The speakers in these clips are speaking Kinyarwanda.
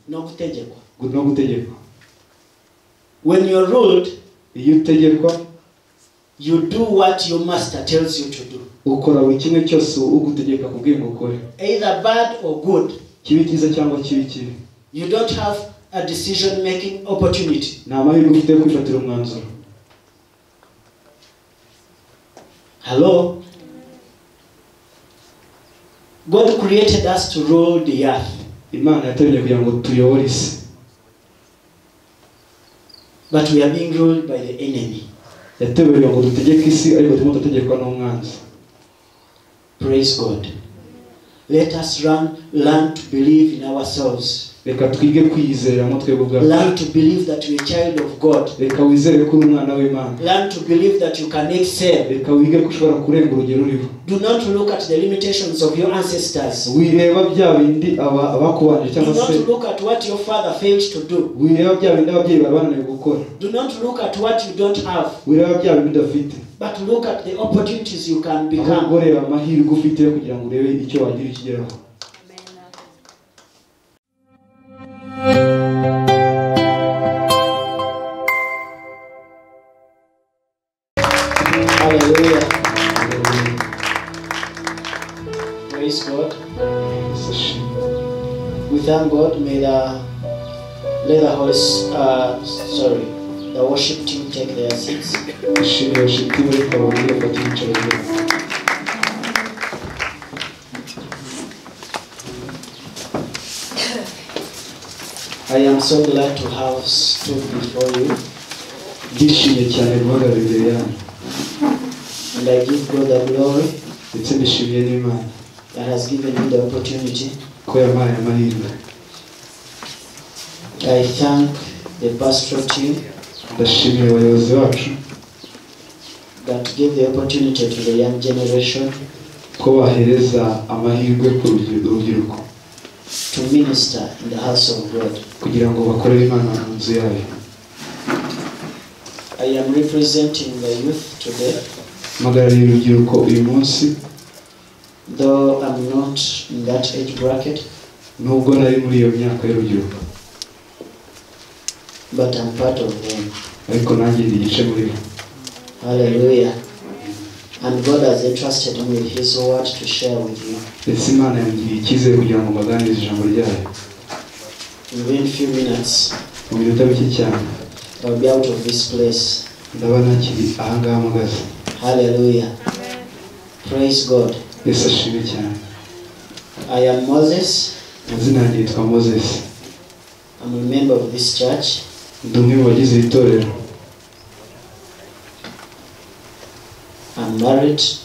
no gutegekwa. no gutegekwa. When you're ruled, iyo utegekwa, you do what your master tells you to do. ukora buri kimwe cyose ugutegeka kubwira ngo ukore, Either bad or good. kibi cyiza cyangwa kibi kibi. You don't have a decision making opportunity. nta mahirwe ufite yo kwifatira umwanzuro. Hello? God created us to rule the earth. Imana yaturemye kugira ngo tuyobore isi. But we are being ruled by the enemy. yateguye ngo dutegeke isi ariko turimo dutegekwa n'umwanzi. Praise God. Let us learn to believe in ourselves. Reka twige kwizera mu twebwe ubwacu. Learn to believe that we are a child of God. Reka wizere ko uri umwana w'Imana. Learn to believe that you can excel. Reka wige ko ushobora kurenga urugero uriho. Do not look at the limitations of your ancestors. wireba bya bindi abakubanje cyangwa se. Do not look at what your father failed to do. wireba bya bindi ababyeyi babananiye gukora. Do not look at what you don't have. wireba bya bindi udafite. But look at the opportunities you can become. ahubwo reba amahirwe ufite kugira ngo urebe icyo wagira ikigeraho. Hallelujah. Praise God. We thank God. May the worship team take their seats. I am so glad to have stood before you. And I give God the glory that has given me the opportunity. I thank the pastoral team that gave the opportunity to the young generation to minister in the house of God. I am representing the youth today. Though I'm not in that age bracket, but I'm part of them. Hallelujah. And God has entrusted me with His word to share with you. Within a few minutes, I'll be out of this place. Hallelujah. Praise God. I am Moses. I'm a member of this church. I'm married to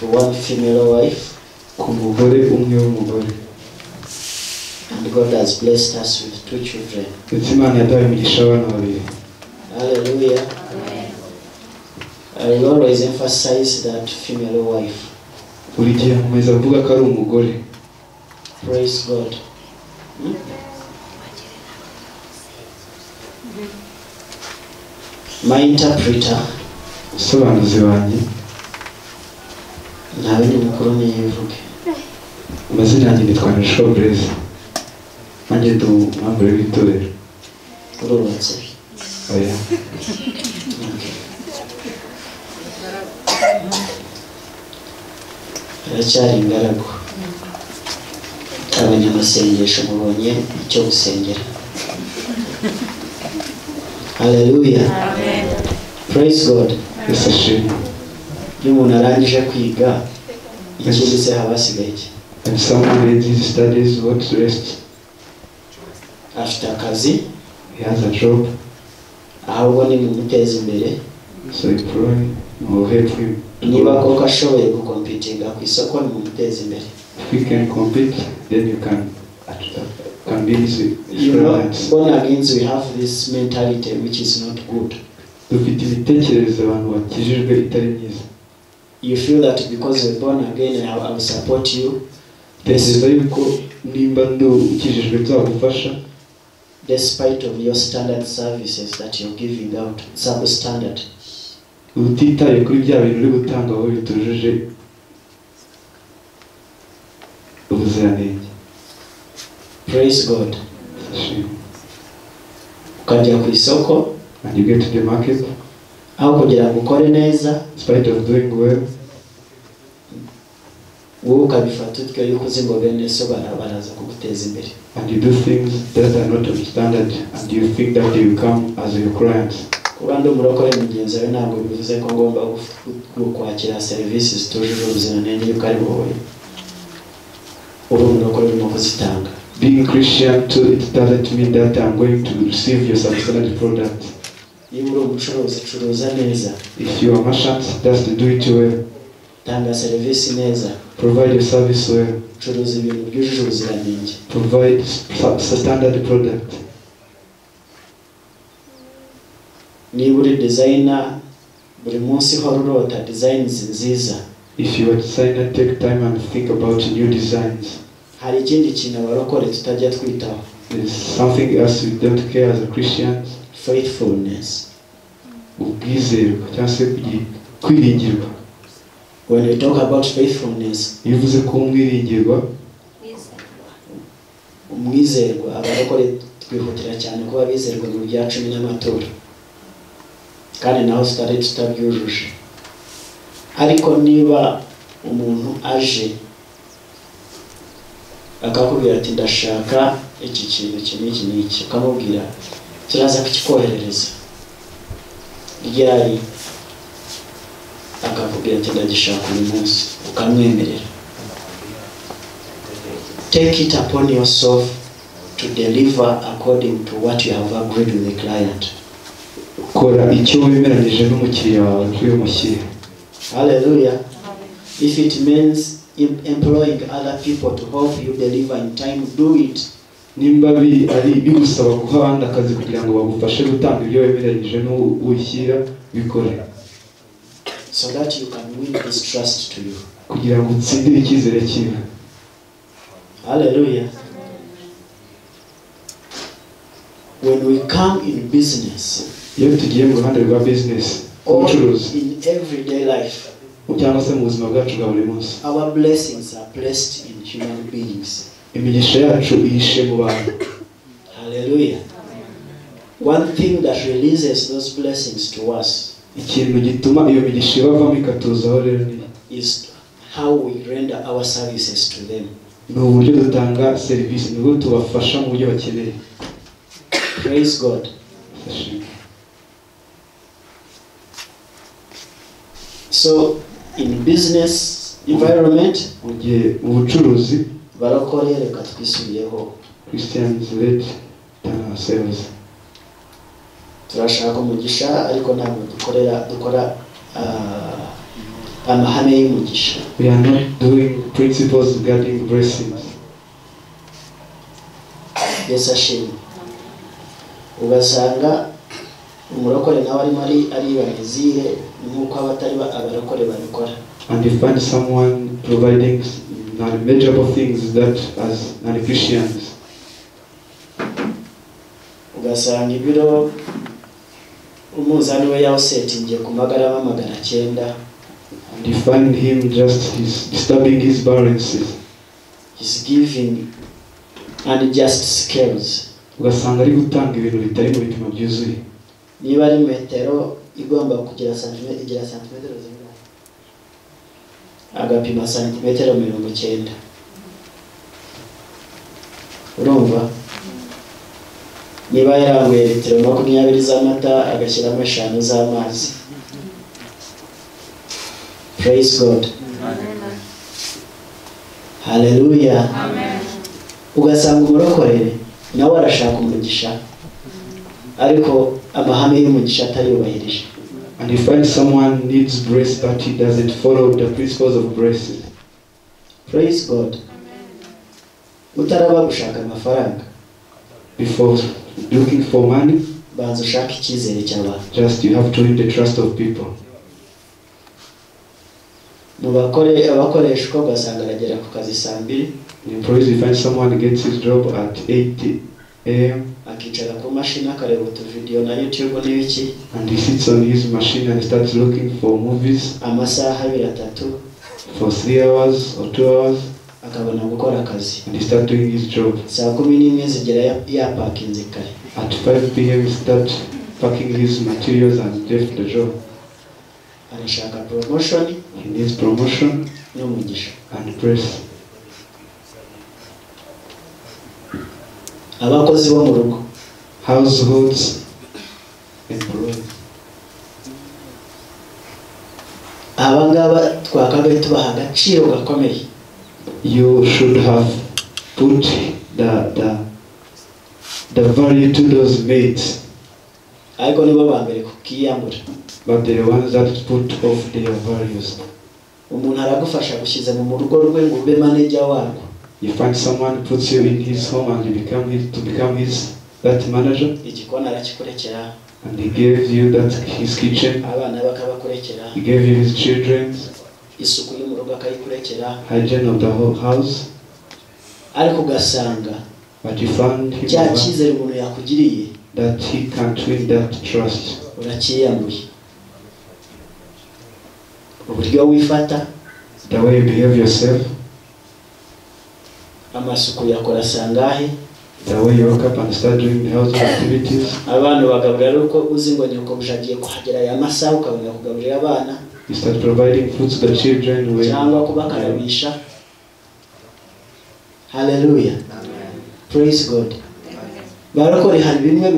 one female wife. And God has blessed us with 2 children. Hallelujah. I always emphasize that female wife. Praise God. My interpreter. Nawe ni mukuru nivuge. Amazina yanjye nitwa Bishop Blaise. Nanjye ndi umwambure w'itorero. Urubatse. Oya. Aracyari ingaragu. Abanyamasengesho mubonye icyo gusengera. Hallelujah. Amen. Praise God. Yesu ashimwe. Iyo umuntu arangije kwiga ikindi se habasigaye iki? And someone reads his studies, what rest? Afite akazi. He has a job. Ahubwo ni mumuteza imbere. So he probably will help him. Niba koko ashoboye gukompitinga ku isoko ni mumuteza imbere. If we can compete, then you can be easy. You know, born again we have this mentality which is not good. You feel that because you're born again, I will support you. Despite of your standard services that you're giving out, substandard. ubuziranenge. Praise God. Ashimwe. Ukajya ku isoko, And you get to the market, aho kugira ngo ukore neza, in spite of doing well, wowe ukabifata utyo yuko uzi ngo bene so baraza kuguteza imbere. and you do things that are not of standard, and you think that they will come as your clients. Kuba ndi umurokore mugenzi wawe ntabwo bivuze ko ngomba kwakira serivisi zitujuje ubuziranenge yuko ari wowe uri umurokore urimo kuzitanga. Being Christian too, it doesn't mean that I'm going to receive your substandard product. Niba uri umucuruzi curuza neza, If you are a merchant, that's to do it well. tanga serivisi neza, Provide your service well. curuza ibintu byujuje ubuziranenge. Provide standard product. Niba uri designer, buri munsi hora urota designs nziza. If you are a designer, take time and think about new designs. Hari ikindi kintu abarokore tutajya twitaho. There's something else we don't care as a Christians. Faithfulness. Ubwizerwa cyangwa se kwiringirwa. When we talk about faithfulness, iyo uvuze ko umwiringirwa, umwizerwa, abarokore twihutira cyane kuba bizerwa mu bya cumi n'amaturo, kandi naho tutabyujuje. Ariko niba umuntu aje akakubwira ati ndashaka iki kintu iki n'iki, ukamubwira turaza kukikoherereza ryari, akakubwira ati ndagishaka uyu munsi, ukamwemerera. Take it upon yourself to deliver according to what you have agreed with the client. Kora icyo wemeranyije n'umukiriya wawe cy'umushyire. Hallelujah. If it means employing other people to help you deliver in time, do it. Nimba ari bigusaba guha abandi akazi kugira ngo bagufashe gutanga ibyo wemeranyije n'uwishyira, bikore. So that you can win his trust to you. Kugira ngo utsindire icyizere cyiwe. Hallelujah. When we come in business, iyo tugiye mu ruhande rwa business, or ubucuruzi, in everyday life, cyangwa se mu buzima bwacu bwa buri munsi, our blessings are placed in human beings. imigisha yacu ihishe mu bantu. Hallelujah. One thing that releases those blessings to us Ikintu gituma iyo migisha ibavamo ikatuzaho rero is how we render our services to them. ni uburyo dutanga serivisi, ni uburyo tubafasha mu buryo bakeneye. Praise God. So in business environment, ubucuruzi, barokore reka twisubiyeho. Christians led ourselves. Turashaka umugisha ariko ntabwo dukora amahame y'umugisha. We are not doing principles regarding blessings. Yes, ashimwe. Ugasanga umurokore nawe arimo aribamizire nk'uko abatari abarokore babikora. And you find someone providing non-measurable things that as non-Christians. Ugasanga ibiro umuzani we yawusetingiye ku magarama 900. And you find him just disturbing his balances. He's giving unjust scales. Ugasanga ari gutanga ibintu bitari mu bipimo byuzuye. Niba ari metero igomba kugira santimetero zingahe, agapima santimetero 90. Urumva? Niba yaranguye litiro 20 z'amata agashyiramo 5 z'amazi. Praise God. Amen. Hallelujah. Amen. Ugasanga umurokore nawe arashaka umugisha ariko amahame y'umugisha atariyubahirije. And you find someone needs grace but he doesn't follow the principles of grace. Praise God. Utaraba gushaka amafaranga, before looking for money, banza ushaka icyizere cy'abantu. just you have to win the trust of people. Abakoreshwa ugasanga aragera ku kazi 2:00. In employees, you find someone gets his job at 8 a.m. akicara ku mashini akareba utuvideo na YouTube n'ibiki, and he sits on his machine and starts looking for movies amasaha 2-3 for 3 hours or 2 hours. akabona gukora akazi. and he start doing his job. Saa 11 zigera yapakinze kare. At 5 p.m. he start packing his materials and left the job. Arashaka promotion, He needs promotion n'umugisha. and praise. Abakozi bo mu rugo, Households employed. abangaba twakabaye tubaha agaciro gakomeye. You should have put the value to those mates, Ariko nibo ba mbere kukiyambura. but they're the ones that put off their values. Umuntu aragufasha gushize mu rugo rwe ngo ube manager warwo. You find someone who puts you in his home and you become that manager, Igikona arakikurekera, and he gave you his kitchen, abana bakabakurekera, he gave you his children, isuku yo mu rugo akayikurekera. hygiene of the whole house, Ariko ugasanga but you found him cya cyizere umuntu yakugiriye that he can't win that trust. urakiyambuye. Uburyo wifata, The way you behave yourself, amasuku yakora sangahe, the way you wake up and start doing household activities. abantu bagaburira uko uzi ngo nyoko bujagiye kuhagera ya masaha ukabona kugaburira abana You start providing food to the children cyangwa kubakarabisha. Hallelujah. Praise God. Barakore hari bimwe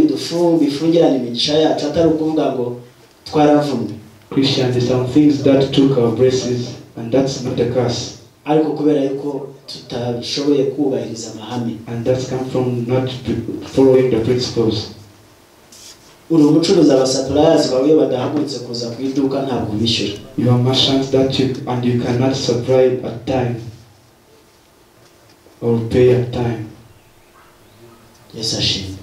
bifungirana imigisha yacu atari ukuvuga ngo twaravumwe. Christians, there's some things that took our blessings, and that's not a curse. Ariko kubera yuko tutashoboye kubahiriza amahame. And that's come from not following the principles. Uri umucuruzi abasapurayazi bawe badahagurutse kuza ku iduka ntabwo bishyura. You are merchants and you cannot supply at time or pay at time. Yes, ashimwe.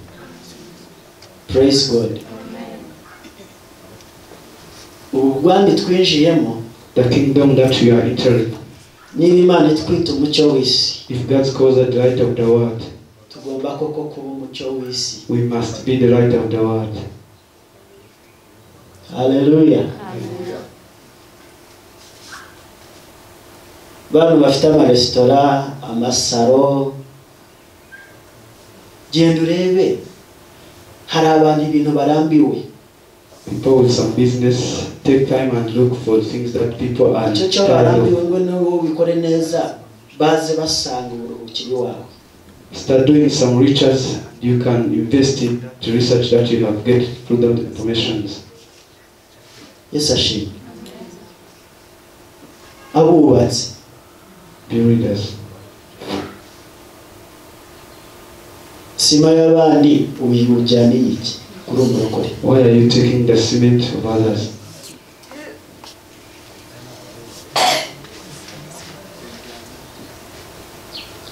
Praise God. Ubwami twinjiyemo, The kingdom that we are entering, niba Imana itwita umucyo w'isi, if God calls us the light of the world, tugomba koko kuba umucyo w'isi. we must be the light of the world. Hallelujah. Bantu bafite amaresitora, amasaro, genda urebe, hari abantu ibintu barambiwe. People with some business take time and look for things that people are Icyo cyo tired barambiwe of. ngo n'uwo bikore neza baze basanga uburuhukiro wawe. Start doing some research you can invest in to research that you have get through the information. Yes, ashimwe. Abubatsi, Be readers. sima y'abandi ubijyaniye iki kuri umurokore? Why are you taking the cement of others?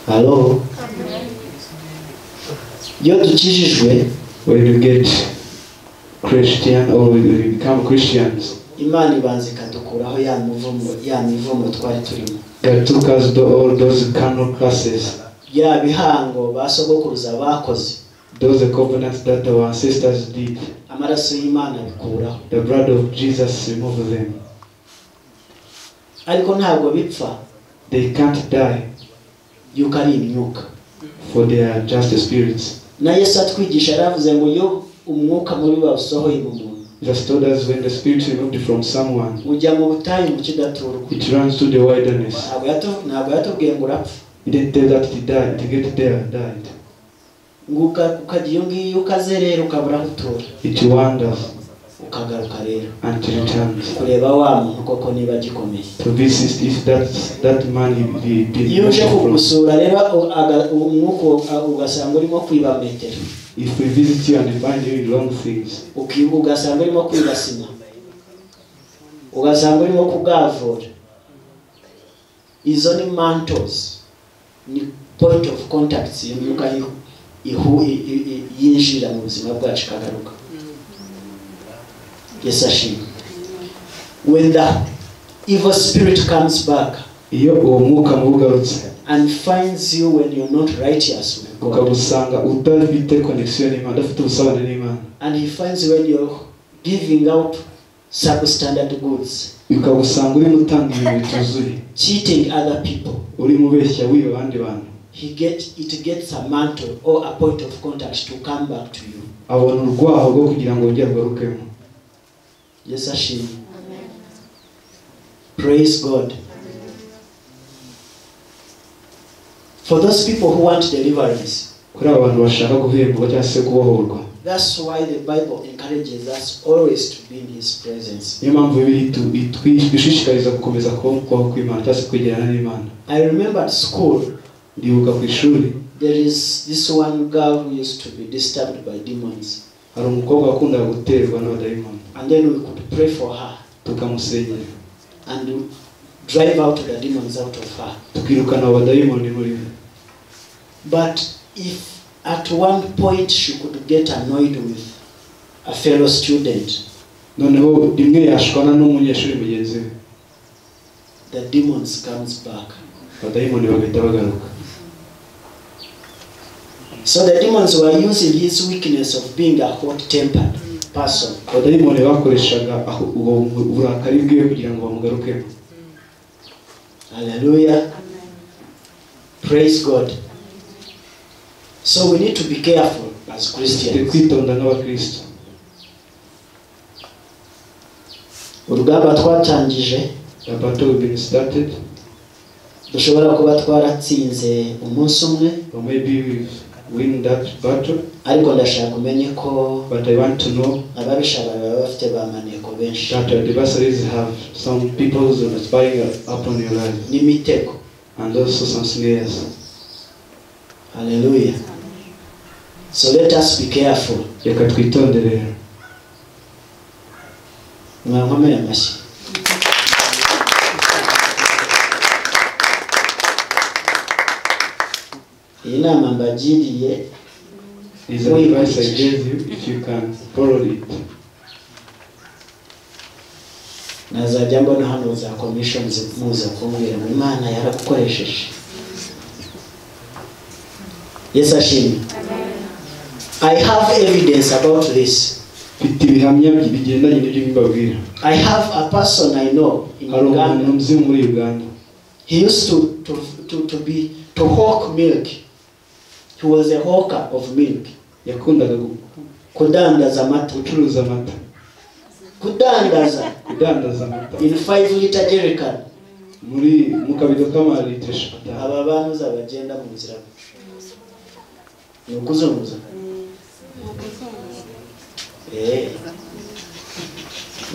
Hello. Iyo dukijijwe, When you get Christian or we become Christians, Imana ibanza ikadukuraho ya mivumo twari turimo. God took us to all those carnal classes, Ya bihango basogokuruza bakoze, those covenants that our ancestors did. amaraso y'Imana bikuraho. The blood of Jesus removed them. Ariko ntabwo bipfa, They can't die, yuko ari imyuka. for they are just spirits. Na Yesu atwigisha yaravuze ngo iyo umwuka mubi bawusohoye mu muntu, Jesus told us when the spirit removed from someone, ujya mu butayu mu kidaturwa. it runs to the wilderness. Ntabwo yatubwiye ngo urapfa. He didn't tell that he died. To get there, died. Ngo ukajya iyo ngiyo ukazerera ukabura aho utura. It wanders Ukagaruka rero until it returns. kureba wa muntu koko niba gikomeye. To visit if that man he Iyo uje from. kugusura rero umwuka ugasanga urimo kwiba metero, If we visit you and find you in wrong things, ugasanga urimo kwiba sima, ugasanga urimo kugavura, izo ni mantles, ni point of contact y'umwuka yinjira mu buzima bwacu kagaruka. Yes, ashimwe. When the evil spirit comes back iyo uwo mwuka mubugarutse and finds you when you're not righteous with God, ukabusanga udafite connection n'Imana, udafite ubusabane n'Imana, and he finds you when you're giving out substandard goods, ukabusanga uri mutanga ibintu bituzuye, cheating other people, uri mubeshya wiba abandi bantu, it gets a mantle or a point of contact to come back to you. abona urwaho rwo kugira ngo wongere agarukemo. Yes, Ashim. Praise God. For those people who want deliverance, kuri aba bantu bashaka guhemburwa cyangwa se kubohorwa, that's why the Bible encourages us always to be in His presence. niyo mpamvu Bibiliya ishishikariza gukomeza kubaho kw'Imana cyangwa se kwegerana n'Imana. I remember at school, ndibuka ku ishuri there is this one girl who used to be disturbed by demons, hari umukobwa wakundaga guterwa n'abadayimoni, and then we could pray for her tukamusengera and drive out the demons out of her. tukirukana abadayimoni muri we. But if at one point she could get annoyed with a fellow student, noneho rimwe yashwana n'umunyeshuri mugenzi we, the demons comes back. abadayimoni bagahita bagaruka. So the demons were using his weakness of being a hot-tempered person. abadayimoni bakoreshaga ubwo burakari bwiwe kugira ngo bamugarukemo. Hallelujah. Praise God. So we need to be careful as Christians. kwitonda nk'abakristo. Urugamba twatangije, The battle will be started, dushobora kuba twaratsinze umunsi umwe, or maybe we win that battle, ariko ndashaka umenye ko but I want to know ababisha baba bafite bamaneko benshi, that adversaries have some people who are spying upon your life, n'imitego, and also some snares. Hallelujah. So let us be careful. Reka twitondere. Mwankomere amashyi. Iyi nama mbagiriye, Is advice I gave you, if you can follow it. nazajya mbona hano za commissions muza kumbwira ngo Imana yaragukoresheje. Yes, Ashim. I have evidence about this. Mfite ibihamya bigendanye n'ibyo mbabwira. I have a person I know in Uganda. muri Uganda. He used to hawk milk. He was a hawker of milk. Yakundaga kudandaza amata, gucuruza amata. kudandaza amata in 5 liter jerrycan. Muri mukabido kama litre 5. Aba bantu zabagenda mu nzira. Nukuzunguza.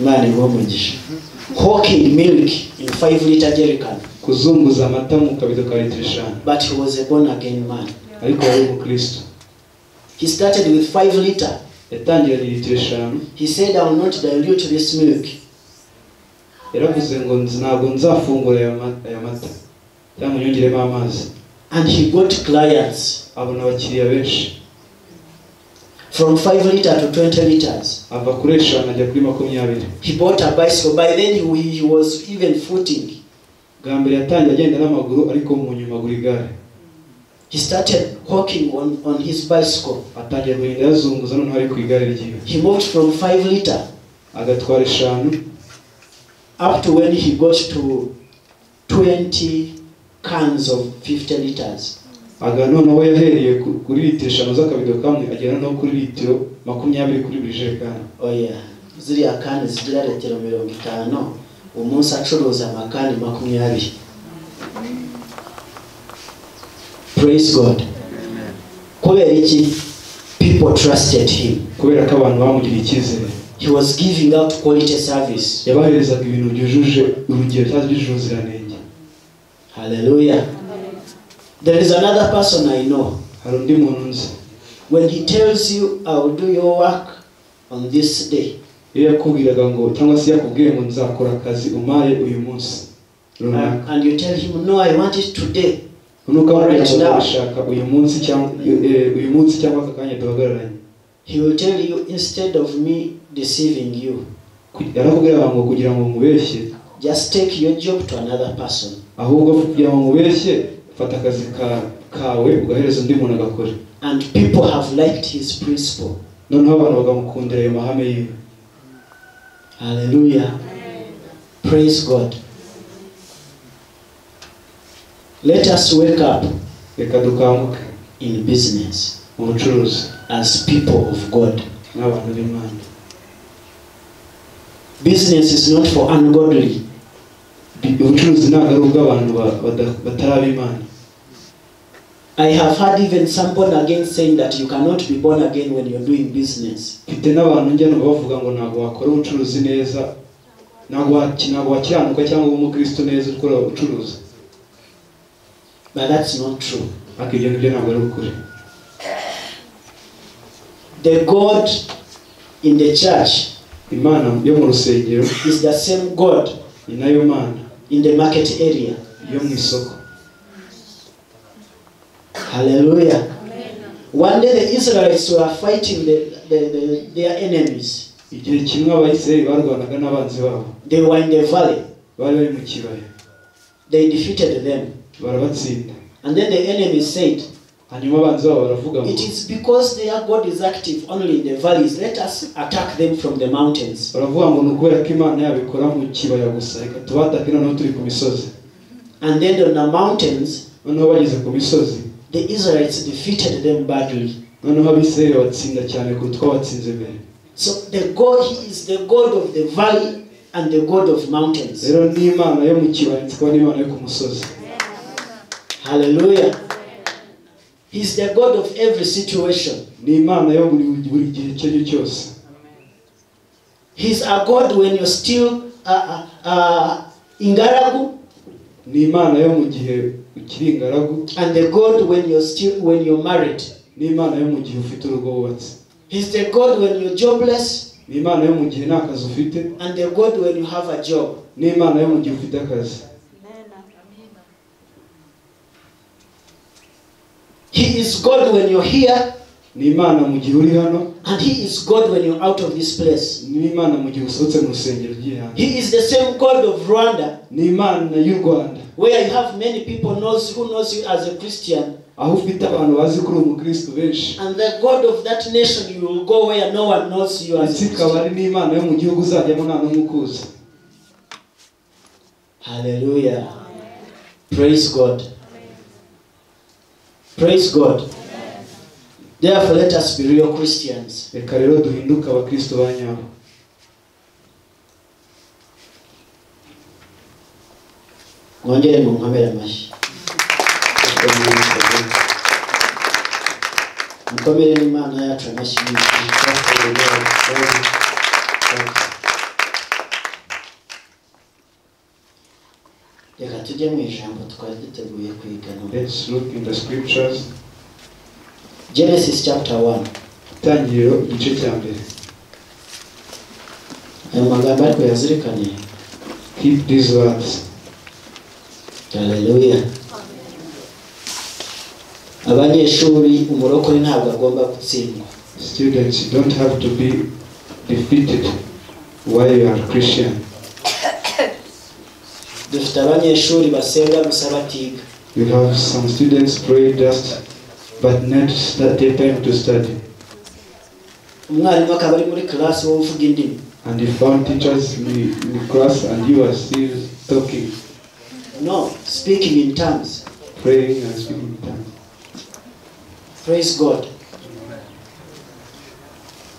Mani ngomugisha. Hawking milk in 5 liter jerrycan. Kuzunguza amata mu kabido ka litre 5. But he was a born again man. Ariko yari umukristo. He started with 5 liter. Yatangira litre 5. He said, I will not dilute this milk. Yaravuze ngo ntabwo nzafungura aya mata. Cyangwa nyongeremo amazi. And he got clients. Abona abakiriya benshi. From 5 liter to 20 liters. Ava kuri 5 ajya kuri 20. He bought a bicycle. By then he was even footing. Gambere yatangiye agenda n'amaguru ariko mu nyuma guri gare. He started hawking on his bicycle. Atangiye kugenda yazunguza none hari ku igare ryiwe. He moved from 5 liter agatwara 5 up to when he got to 20 cans of 50 liters. Aga noneho yahereye kuri litre 5 z'akabido kamwe agera no kuri litiro 20 kuri buri jerekani. Oh yeah. Ziriya kani zigira litiro 50 umunsi acuruza amakani 20. Praise God. Kubera iki? People trusted him. Kubera ko abantu bamugiriye icyizere. He was giving out quality service. Yabaherezaga ibintu byujuje urugero cyangwa byujuje ubuziranenge. Hallelujah. There is another person I know. Hari undi muntu nzi. When he tells you, I will do your work on this day. Iyo yakubwiraga ngo cyangwa se yakubwiye ngo nzakora akazi umaye uyu munsi. And you tell him, no, I want it today. Right now. Uyu munsi cyangwa akanya duhagararanye. He will tell you, instead of me deceiving you, yarakubwira ngo kugira ngo mubeshye, just take your job to another person. Ahubwo kugira ngo mubeshye fata akazi kawe ugahereza undi muntu agakora. And people have liked his principle. Noneho abantu bagamukundira ayo mahame yiwe. Hallelujah. Praise God. Let us wake up reka dukanguke in business mu bucuruzi as people of God. n'abantu b'Imana. Business is not for ungodly. Ubucuruzi ntabwo ari ubw'abantu bataraba Imana. I have heard even some born again saying that you cannot be born again when you're doing business. Mfite n'abantu njya bavuga ngo ntabwo wakora ubucuruzi neza, ntabwo wakiranuka cyangwa umukristo neza ukora ubucuruzi. But that's not true. Akijya nibyo ntabwo ari ukuri. The God in the church Imana yo mu rusengero is the same God ni nayo Mana in the market area. yo mu isoko. Hallelujah. One day the Israelites were fighting their enemies. Igihe kimwe Abayisiraheli barwanaga n'abanzi babo. They were in the valley. Bari bari mu kibaya. They defeated them. Barabatsinda. And then the enemies said, hanyuma abanzi babo baravuga ngo it is because their God is active only in the valleys. Let us attack them from the mountains. baravuga ngo nukubera ko Imana yabikora mu kibaya gusa, reka tubatake noneho turi ku misozi. And then on the mountains, noneho bageze ku misozi, the Israelites defeated them badly. noneho Abisirayeli batsinda cyane kuruta uko batsinze mbere. So the God, He is the God of the valley and the God of mountains. Rero ni Imana yo mu kibaya ikaba n'Imana yo ku musozi. Hallelujah. He's the God of every situation. Ni Imana yo buri gihe cyo cyose. He's a God when you're still ingaragu, Ni Imana yo mu gihe ukiri ingaragu, and the God when you're married. ni Imana yo mu gihe ufite urugo wubatse. He's the God when you're jobless, Ni Imana yo mu gihe nta kazi ufite, and the God when you have a job. ni Imana yo mu gihe ufite akazi. He is God when you're here, Ni Imana mu gihe uri hano, and He is God when you're out of this place. ni Imana mu gihe usohotse mu rusengero ugiye hanze. He is the same God of Rwanda, Ni Imana y'u Rwanda, where you have many people who knows you as a Christian, aho ufite abantu bazi ko uri umukristo benshi. and the God of that nation you will go where no one knows you as a Ndetse ikaba Christian. ari n'Imana yo mu gihugu uzajyamo nta n'umwe ukuzi. Hallelujah. Praise God. Praise God. Therefore, let us be real Christians. Reka rero duhinduke abakristo ba nyabo. Mwongere mu nkomere amashyi. Mukomere n'Imana yacu amashyi. Reka tujye mu ijambo twari duteguye kwigana. Let's look in the scriptures. Genesis chapter 1. Itangiriro igice cya mbere. Ayo magambo ariko yazirikaniye. Keep these words. Hallelujah. Abanyeshuri, umurokore ntabwo agomba gutsindwa. Students, you don't have to be defeated while you are Christian. Dufite abanyeshuri basenga gusa batiga. You have some students pray just but not take time to study. Umwarimu akaba ari muri class wowe uvuga indimi. And you found teachers in the class and you are still talking, No, speaking in tongues. praying and speaking in tongues. Praise God.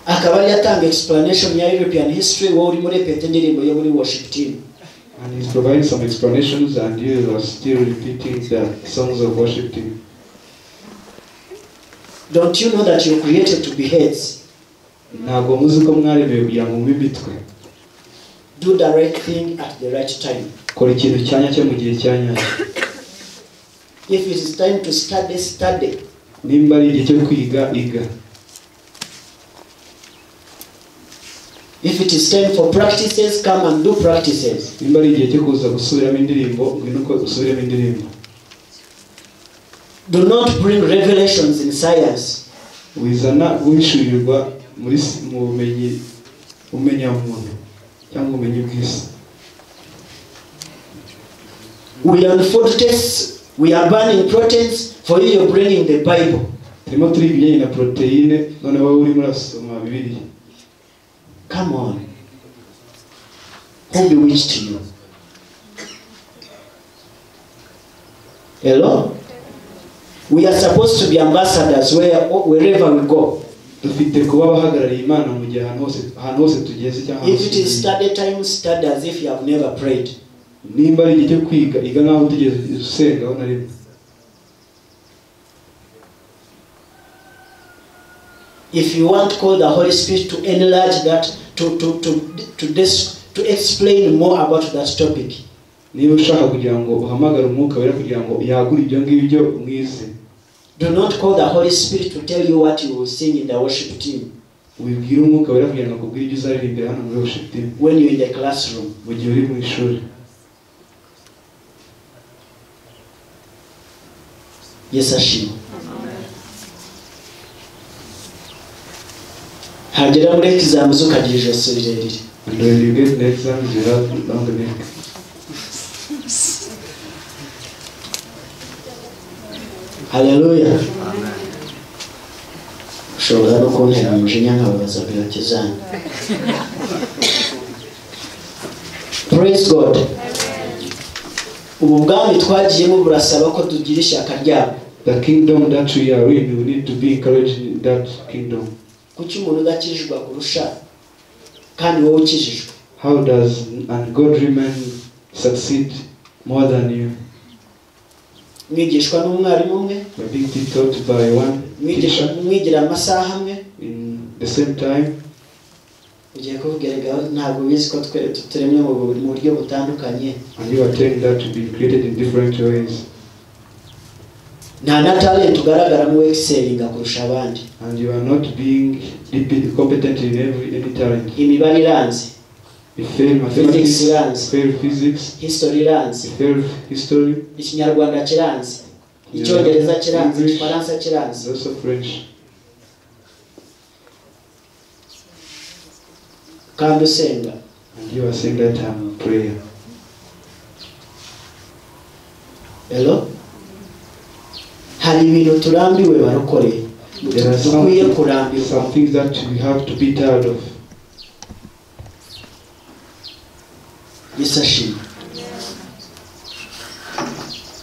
Akaba ari yatanga explanation ya European history wowe uri muri repete indirimbo yo muri worship team. And he's providing some explanations and you are still repeating the songs of worship team. Don't you know that you're created to be heads? Ntabwo muzi ko mwaremewe kugira ngo mube imitwe. Do the right thing at the right time. Kora ikintu cyanya cyo mu gihe cyanyacyo. If it is time to study, study. Nimba ari igihe cyo kwiga, iga. If it is time for practices, come and do practices. Nimba ari igihe cyo kuza gusubiramo indirimbo, ngwino ko usubiramo indirimbo. Do not bring revelations in science. Wizana wishurirwa muri mu bumenyi umenya umuntu cyangwa ubumenyi bw'isi. We are on food tests. We are burning proteins. For you, you're bringing the Bible. Turimo turiga ibijyanye na proteine, none wowe urimo urasoma Bibiliya. Come on. Who bewitched you? Hello? We are supposed to be ambassadors wherever we go. Dufite kuba abahagarariye Imana mu gihe ahantu hose tugeze cyangwa If it is study time, study as if you have never prayed. nimba ari igihe cyo kwiga iga nkaho utigeze usenga aho na rimwe. If you want to call the Holy Spirit to enlarge that, to explain more about that topic, niba ushaka kugira ngo uhamagare umwuka wera kugira ngo yagure ibyo ngibyo mwize, do not call the Holy Spirit to tell you what you will sing in the worship team. wibwira umwuka wera kugira ngo akubwire ibyo uzaririmbira hano muri worship team When you're in the classroom, mu gihe uri mu ishuri. Yes, ashimwe. Hagera muri exam ukagira ijosi rirerire. And when you get the exams you have long neck. Hallelujah. Ushobora no kuntera umujinya nkababaza birote zanyu. Praise God. Ubu bwami twagiyemo burasaba ko tugira ishyaka ryabo. The kingdom that we are in, we need to be encouraged in that kingdom. Kuki umuntu udakijijwe kurusha kandi wowe ukijijwe? How does ungodly man succeed more than you? Mwigishwa n'umwarimu umwe, You're being taught by one teacher mwigira amasaha amwe, in the same time. ugiye kuvugerega ntabwo bizi ko turemye mu buryo butandukanye. And you are telling that to be created in different ways. Nta na talent ugaragara mu excelling kurusha abandi. And you are not being competent in any talent. Imibare iranze, You fail mathematics, you iranze, fail physics, history iranze, you fail history, Ikinyarwanda kiranze, Icyongereza kiranze, Igifaransa kiranze. also French. Kandi usenga. And you are saying that I'm prayer. Hello? Hari ibintu turambiwe barokoreye. There are Dukwiye kurambirwa. some things that we have to be tired of. Yesashimwe.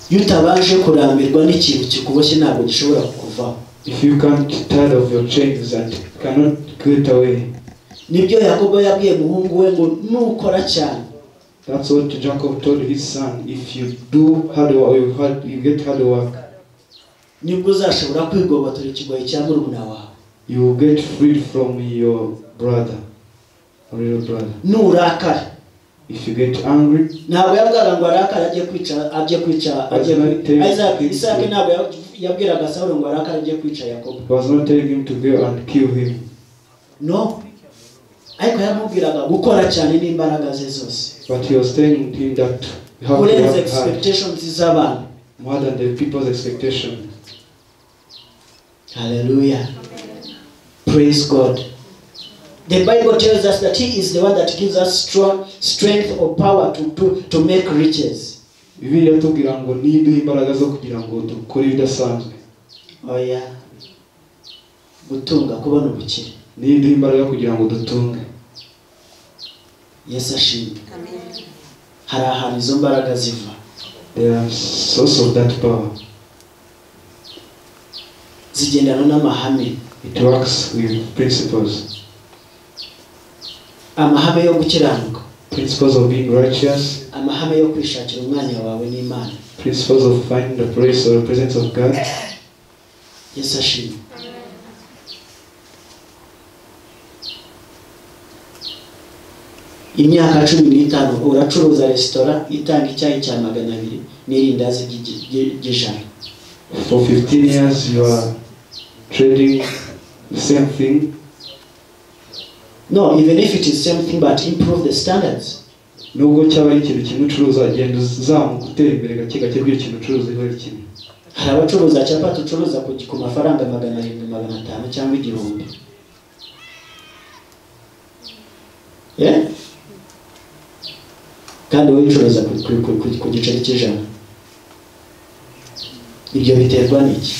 Iyo utabanje kurambirwa n'ikintu kikuboshye ntabwo gishobora kukuvaho. If you can't tired of your chains and cannot get away. Nibyo Yakobo yabwiye muhungu we ngo nukora cyane. That's what Jacob told his son. If you do hard work, you get hard work. Nibwo uzashobora kwigobotora ikigoyi cya murumuna wawe. You will get freed from your brother or your brother. Nurakara. If you get angry, Ntabwo yabwiraga ngo arakara ajye kwica Isaac ntabwo yabwiraga Sawuli ngo arakara ajye kwica Yakobo. he was not telling him to go and kill him. No. Ariko yamubwiraga gukora cyane n'imbaraga ze zose. But he was telling him that you have to Kurenza work hard expectations z'abantu. more than the people's expectation. Hallelujah. Praise God. The Bible tells us that He is the one that gives us strength or power to make riches. Bibiliya yatubwira ngo niduha imbaraga zo kugira ngo dukore ibidasanzwe. Oya. Gutunga kubona ubukire. Niduha imbaraga kugira ngo dutunge. Yesu ashimwe. Hari ahantu izo mbaraga ziva. There are source of that power. Zigendana n'amahame. It works with principles. Amahame yo gukiranuka. Principles of being righteous. Amahame yo kwishakira umwanya wawe n'Imana. Principles of finding the place or the presence of God. Yesu ashimwe. Imyaka 15 uracuruza restaurant itanga icyayi cya 200 n'irindazi ry'ijana. For 15 years you are trading the same thing. No, even if it is same thing, but improve the standards. Nubwo cyaba ari ikintu kimwe ucuruza agenda uzamuka utera imbere gake gake rw'ikintu ucuruza ari kimwe. Hari abacuruza capati ucuruza ku mafaranga 700 500 cyangwa 1000. Yeah? Kandi wowe ucuruza ku giceri cy'ijana. Ibyo biterwa n'iki?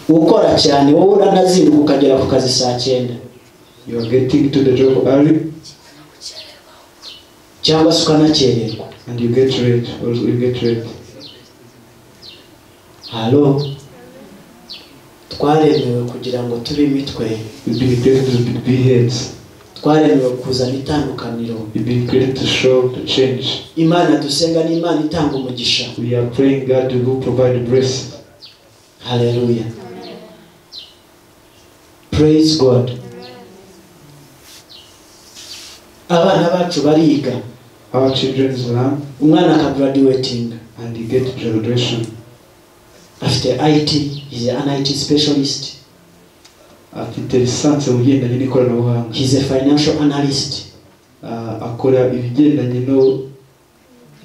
Ukora cyane wowe uranazinduka ukagera ku kazi saa 9. You are getting to the job early. Cyangwa se ukanakererwa. And you get red, or you get red. Halo, twaremewe kugira ngo tube imitwe. We've been created to be heads. Twaremewe kuzana itandukaniro. We've been created to show the change. Imana dusenga ni Imana itanga umugisha. We are praying God to provide blessing. Hallelujah. Praise God. Abana bacu bariga. Our children learn. Umwana ka graduating. And you get graduation. After IT, he's an IT specialist. Afite lisansi mu bigendanye n'ikoranabuhanga. He's a financial analyst. Akora ibigendanye no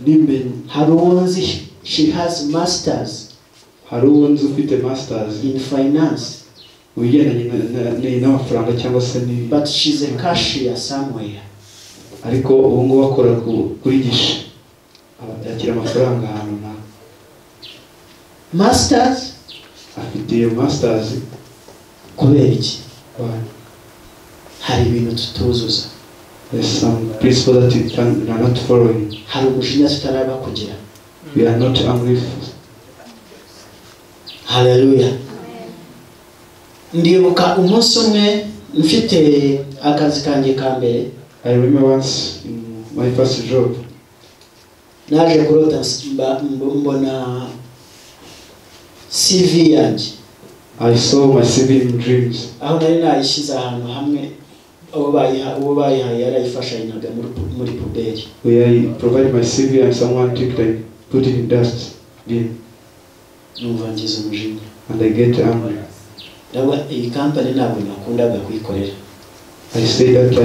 n'imbenyi. Hari uwunzi she has masters. Hari uwunzi ufite masters in finance. Mu bigendanye n'amafaranga cyangwa se ni. But she's a cashier somewhere. Ariko ubu ngubu akora kuri gishe. Yakira amafaranga ahantu na. Masters? Afite masters. Kubera iki? Hari ibintu tutuzuza. There's some principle that you are not following. Hari umujinya tutaraba kugira. We are not angry. Hallelujah. Ndibuka umunsi umwe mfite akazi kanjye ka mbere. I remember once in my first job. Naje kurota mbona CV yanjye. I saw my CV in dreams. Aho nari nayishize ahantu hamwe uwo bayihaye yarayifashanyinaga muri puberi. Where I provide my CV and someone took it and put it in dust bin. Numva ngize umujinya. And I get angry. Iyi company ntabwo nakundaga kuyikorera. I say that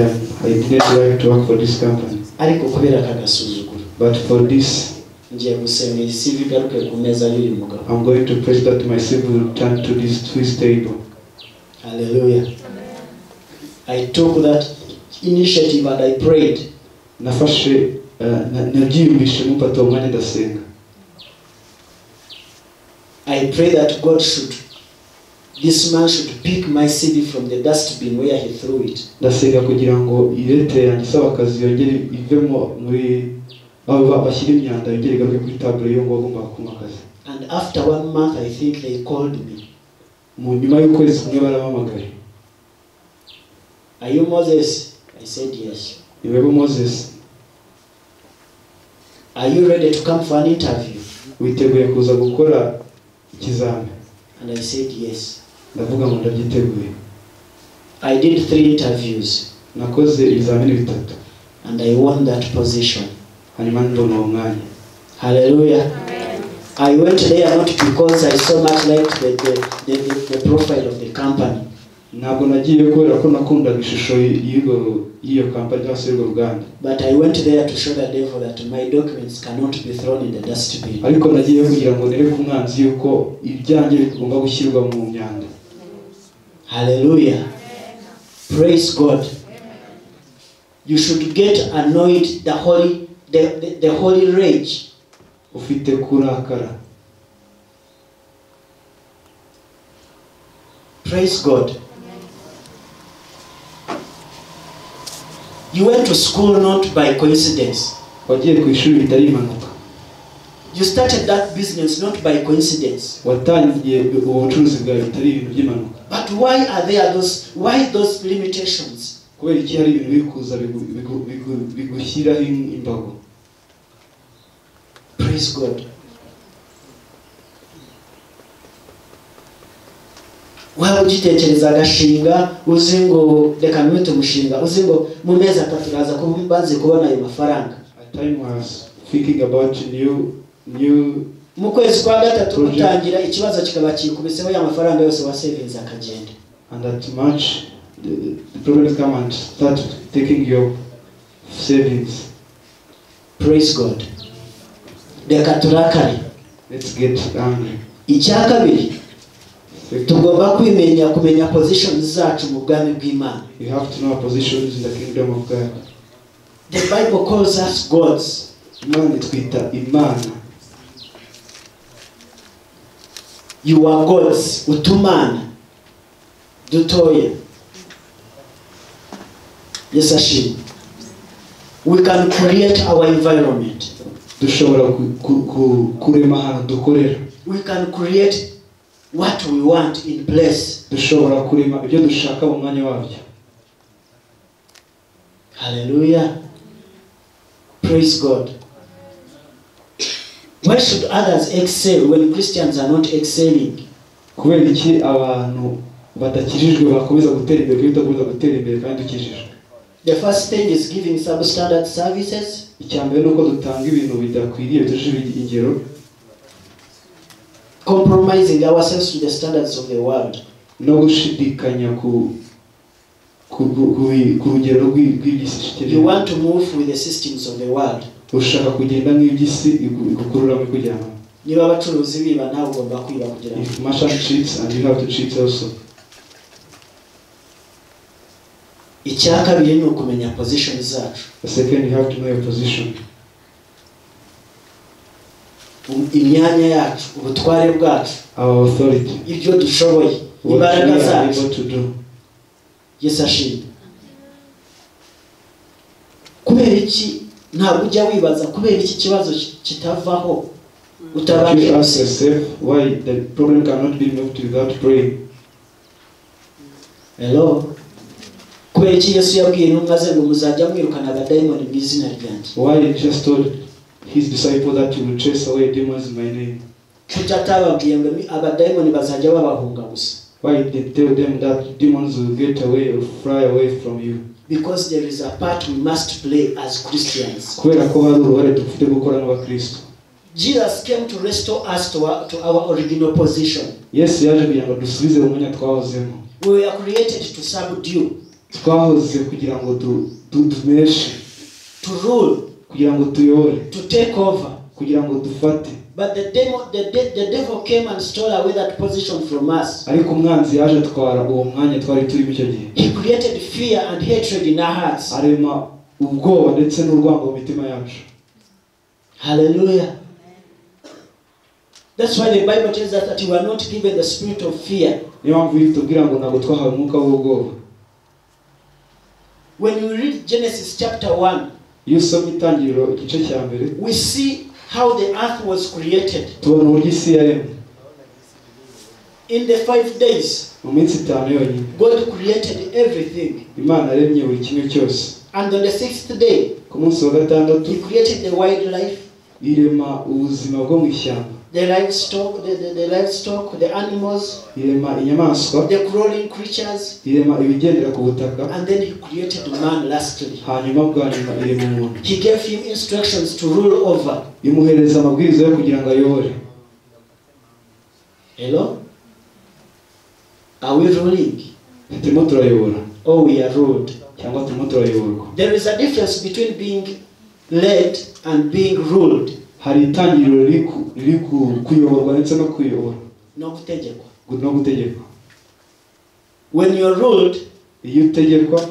I didn't like to work for this company. Ariko kubera kagasuzuguro. But for this, ngiye gusema iyi CV garuke ku meza y'uyu mugabo. I'm going to pray that my CV will turn to his table. Hallelujah. I took that initiative and I prayed. Nafashe nagiye mupata umwanya ndasenga. I pray that God this man should pick my CV from the dustbin where he threw it. Ndasenga kugira ngo irete yanjye isaba akazi yongere ivemo muri aba bashyira imyanda yongere igaruke kuri table yo ngo agomba kuma akazi. And after 1 month I think they called me. Mu nyuma y'ukwezi kumwe barampamagaye. Are you Moses? I said yes. Niwebo Moses. Are you ready to come for an interview? Witeguye kuza gukora ikizame? And I said yes. Ndavuga ngo ndabyiteguye. I did 3 interviews. Nakoze ibizamini 3. And I won that position. Hanyuma ndona umwanya. Hallelujah. Amen. I went there not because I so much liked the profile of the company. Ntabwo nagiye kubera ko nakundaga ishusho y'iyo company cyangwa se y'urwo ruganda. But I went there to show the devil that my documents cannot be thrown in the dustbin. Ariko nagiye kugira ngo nereke umwanzi yuko ibyanjye bigomba gushyirwa mu myanda. Hallelujah. Praise God. You should get annoyed the holy rage. Ufite kurakara. Praise God. You went to school not by coincidence. Wagiye ku ishuri bitari impanuka. You started that business not by coincidence. Watangiye ubucuruzi bwawe bitari ibintu by'impanuka. But why those limitations? Kubera iki hari ibintu bikuza bigushyiraho imbago. Praise God. Waba ugitekereza agashinga uzi ngo reka mwite umushinga uzi ngo mu mezi 3 uraza kubaze kubona ayo mafaranga. At time was thinking about new mu kwezi kwa 3 utangira ikibazo kikaba kikubiseho ya mafaranga yose wa savings akagenda. And at March the problem come and start taking your savings. Praise God. Reka turakare. Let's get angry. Icyakabiri tugomba kumenya positions zacu mu bwami bw'Imana. You have to know our positions in the kingdom of God. The Bible calls us gods. Imana twita Imana. You are gods. Utumana. Dutoya. Yes, Ashim. We can create our environment. dushobora kurema ahantu dukorera. We can create what we want in place. Dushobora kurema ibyo dushaka mu mwanya wabyo. Hallelujah. Praise God. Why should others excel when Christians are not excelling? Kubera iki abantu badakijijwe bakomeza gutera imbere kandi bakomeza gutera imbere kandi dukijijwe? The first thing is giving substandard services. Icyambere nuko dutanga ibintu bidakwiriye bitujije ingero. Compromising ourselves to the standards of the world. No gushidikanya ku rugero rw'iby'isi. You want to move with the systems of the world. Ushaka kugenda nk'iby'isi igukurura mu kujyana. Niba abacuruzi biba ntabwo ugomba kwiba kugira ngo. If merchant cheats and you have to cheat also. Icyakabiri ni ukumenya position zacu. The second, you have to know your position. Imyanya yacu, ubutware bwacu, our authority, ibyo dushoboye, imbaraga zacu. Yes, ashimwe. Kubera iki ntabwo ujya wibaza kubera iki kibazo kitavaho utabanje ask yourself why the problem cannot be moved without praying. Hello. Kubera iki Yesu yabwiye intumwa ze ngo muzajya mwirukana abadayimoni mu izina ryanjye? Why he just told his disciples that he will chase away demons in my name? Kutababwiye ngo abadayimoni bazajya babahunga gusa. Why did they tell them that demons will get away or fly away from you? Because there is a part we must play as Christians. Kubera ko hari uruhare dufite gukora n'abakristo. Jesus came to restore us to our original position. Yesu yaje kugira ngo dusubize mu mwanya twahozemo. We were created to subdue. Twahoze kugira ngo tumeshe, to rule, kugira ngo tuyobore, to take over, kugira ngo dufate. But the devil came and stole away that position from us. Ariko umwanzi yaje twara uwo mwanya twari turi mu cyo gihe. He created fear and hatred in our hearts. Arema ubwoba ndetse n'urwango mu mitima yacu. Hallelujah. That's why the Bible tells us that you are not given the spirit of fear. Niyo mpamvu itubwira ngo ntabwo twahawe umwuka w'ubwoba. When you read Genesis chapter 1, iyo usomye Itangiriro igice cya mbere, we see how the earth was created. Tubona uburyo isi yaremwe. In the 5 days, mu minsi 5 yonyine, God created everything. Imana yaremye buri kimwe cyose. And on the 6th day, ku munsi wa gatandatu, He created the wildlife, irema ubuzima bwo mu ishyamba, the livestock, the animals, irema inyamaswa, the crawling creatures, irema ibigendera ku butaka, and then He created man lastly. hanyuma bwa nyuma irema umuntu. He gave him instructions to rule over. Imuhereza amabwiriza yo kugira ngo ayobore. Hello? Are we ruling? Turimo turayobora. Or we are ruled? Cyangwa turimo turayoborwa. There is a difference between being led and being ruled. Hari itangiriro riri kuyoborwa ndetse no kuyobora. No gutegekwa. No gutegekwa. When you are ruled, iyo utegekwa,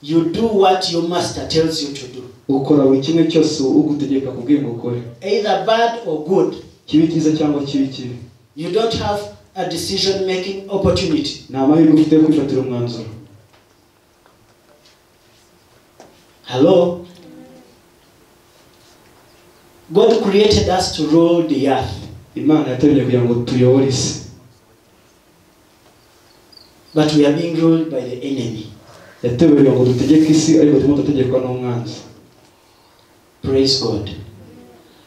you do what your master tells you to do. Ukora buri kimwe cyose ugutegeka kubwira ngo ukore. Either bad or good. Kibi cyiza cyangwa kibi kibi. You don't have a decision making opportunity. Nta mahirwe ufite yo kwifatira umwanzuro. Hello? God created us to rule the earth. Imana yaturemye kugira ngo tuyobore isi. But we are being ruled by the enemy. Yateguye ngo dutegeke isi ariko turimo dutegekwa n'umwanzi. Praise God.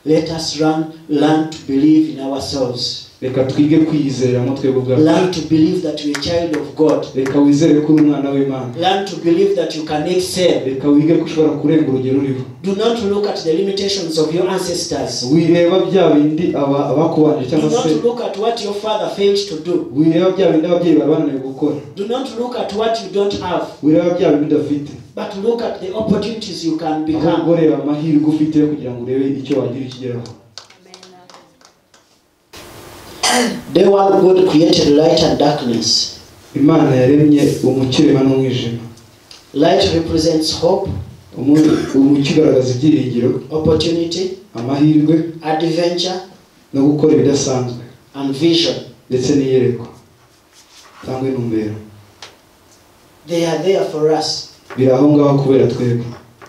Let us learn to believe in ourselves. Reka twige kwizera mu twebwe ubwacu. Learn to believe that we are a child of God. Reka wizere ko uri umwana w'Imana. Learn to believe that you can excel. Reka wige ko ushobora kurenga urugero uriho. Do not look at the limitations of your ancestors. Wireba bya bindi abakubanje cyangwa se. Do not look at what your father failed to do. Wireba bya bindi ababyeyi babananiye gukora. Do not look at what you don't have. Wireba bya bindi udafite. But look at the opportunities you can become. Ahubwo reba amahirwe ufite kugira ngo urebe icyo wagira ikigeraho. The one God created light and darkness. Imana yaremye umucyo n'umwijima. Light represents hope. Umucyo ugaragaza ibyiringiro, opportunity, amahirwe, adventure, no gukora ibidasanzwe, and vision. Ndetse n'iyerekwa cyangwa intumbero. They are there for us. Biraho ngaho kubera twebwe.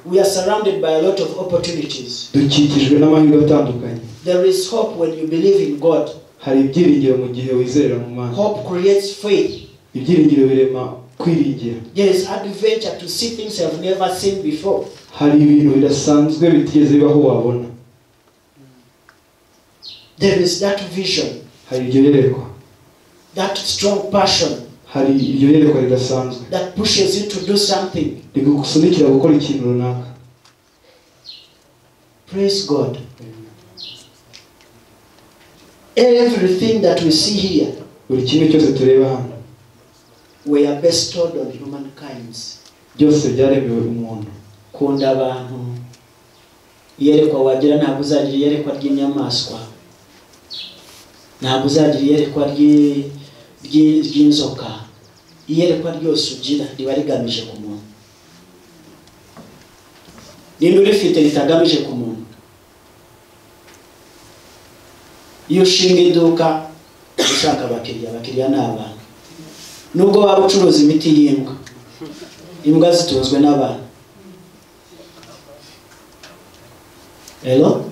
We are surrounded by a lot of opportunities. dukikijwe n'amahirwe atandukanye. There is hope when you believe in God. Hari ibyiringiro mu gihe wizera mu Mana. Hope creates faith. Ibyiringiro birema kwiringira. There is adventure to see things you have never seen before. Hari ibintu bidasanzwe bitigeze bibaho wabona. There is that vision. Hari iryo yerekwa. That strong passion. Hari iryo yerekwa ridasanzwe. That pushes you to do something. Rigusunikira gukora ikintu runaka. Praise God. Everything that we see here, buri kimwe cyose tureba hano, were bestowed on humankind. byose byaremewe umuntu. Kunda abantu. Iyerekwa wagira ntabwo uzagira iyerekwa ry'inyamaswa. Ntabwo uzagira iyerekwa ry'inzoka. Iyerekwa ryose ugira riba rigamije ku muntu. Ninde urifite ritagamije ku muntu? Iyo ushinga iduka ushaka abakiriya ni abantu. Nubwo waba ucuruza imiti y'imbwa, imbwa zitunzwe n'abantu. Hello?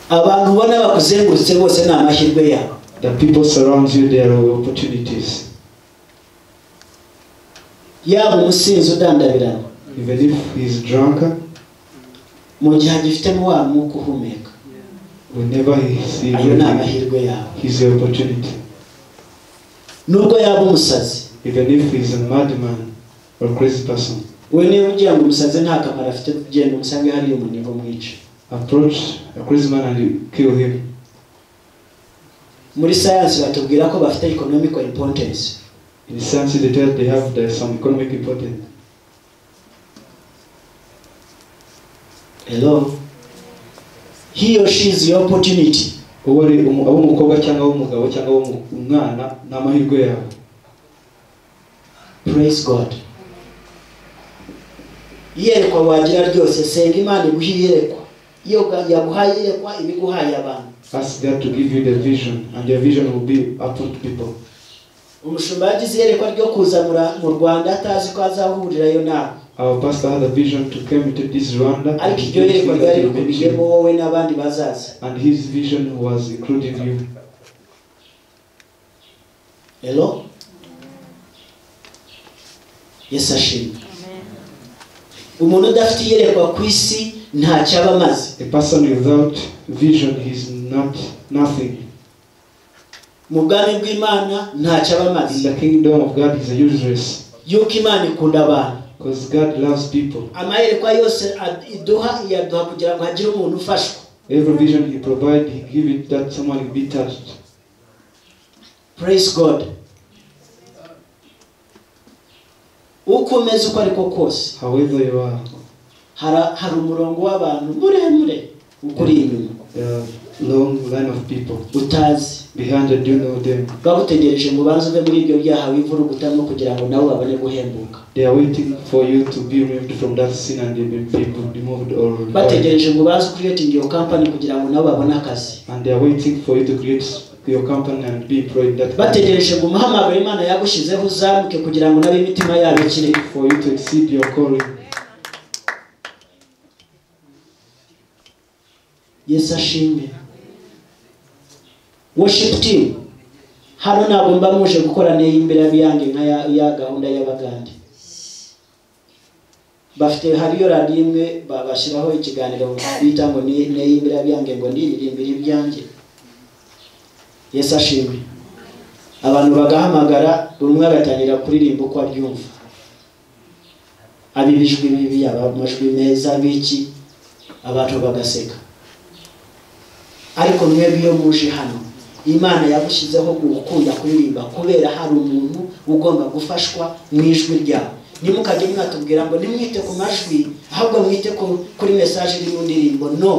Abantu ubona bakuzengurutse bose ni amahirwe yabo. The people surround you, there are opportunities. Yaba umusinzi udandabirana, Even if he is drunk, mu gihe agifitemo wa mwuka uhumeka, whenever he sees ayo ni amahirwe yawe. his opportunity. Nubwo yaba umusazi, Even if he is a madman or crazy person, we niba ugira ngo umusazi nta kamaro afite, kugenda umusange hariyo umunigo mwica. approach a crazy man and you kill him. Muri science batubwira ko bafite economical importance. In science they tell they have some economic importance. Hello? He or she is your opportunity. Uwo ari umukobwa cyangwa umugabo cyangwa umwana n'amahirwe yawe. Praise God. Iyerekwa wagira ryose, senga Imana iguhe iyerekwa. Iyo yaguhaye iyerekwa ibiguhaye abantu. Ask God to give you the vision, and your vision will be upon people. Umushumba yagize iyerekwa ryo kuza mu Rwanda atazi ko azahurirayo nawe. Our pastor had a vision to come to this Rwanda, Ariko iryo yerekwa ryari rikubiyemo wowe n'abandi bazaza. and his vision was including you. Hello? Yes, ashimwe. Umuntu udafite iyerekwa ku isi ntacyo aba amaze. A person without vision is nothing. Mu bwami bw'Imana ntacyo aba In amaze. the kingdom of God is useless, Yuko Imana ikunda abantu. because God loves people. Amayerekwa yose iyaduha kugira ngo hagire umuntu ufashwa. Every vision he provides, he gives it that someone will be touched. Praise God. Uko umeze uko ariko kose, However you are, hari umurongo w'abantu muremure ukuri inyuma. long line of people Utazi. behind you, do you know them? Bagutegereje mu banze uve muri ibyo byaha wivurugutamo kugira ngo nabo babone guhembuka. They are waiting for you to be removed from that sin and they will be removed or Bategereje ngo baze creating your company kugira ngo nabo babone akazi. and they are waiting for you to create your company and be employed in that Bategereje ngo umuhamagaro Imana yagushizeho uzamuke kugira ngo nabe imitima yabo ikire. for you to exceed your calling. Yes, ashimwe. Worship team. Hano ntabwo mba muje gukora neye imbere y'abiyange nka ya gahunda y'abagande. Bafite hariyo radio imwe babashiraho ikiganiro bita ngo neye imbere y'abiyange ngo ndirimbira ibyange. Yes, ashimwe. Abantu bagahamagara buri umwe agatangira kuririmba uko abyumva. Abibijwe bibi abamajwi meza biki abantu bagaseka. Ariko mwebwe iyo muje hano Imana yagushizeho gukunda kuririmba kubera hari umuntu ugomba gufashwa mu ijwi ryawe. Nimukajye mwatubwira ngo nimwite ku majwi ahubwo mwite kuri message iri mu ndirimbo. No.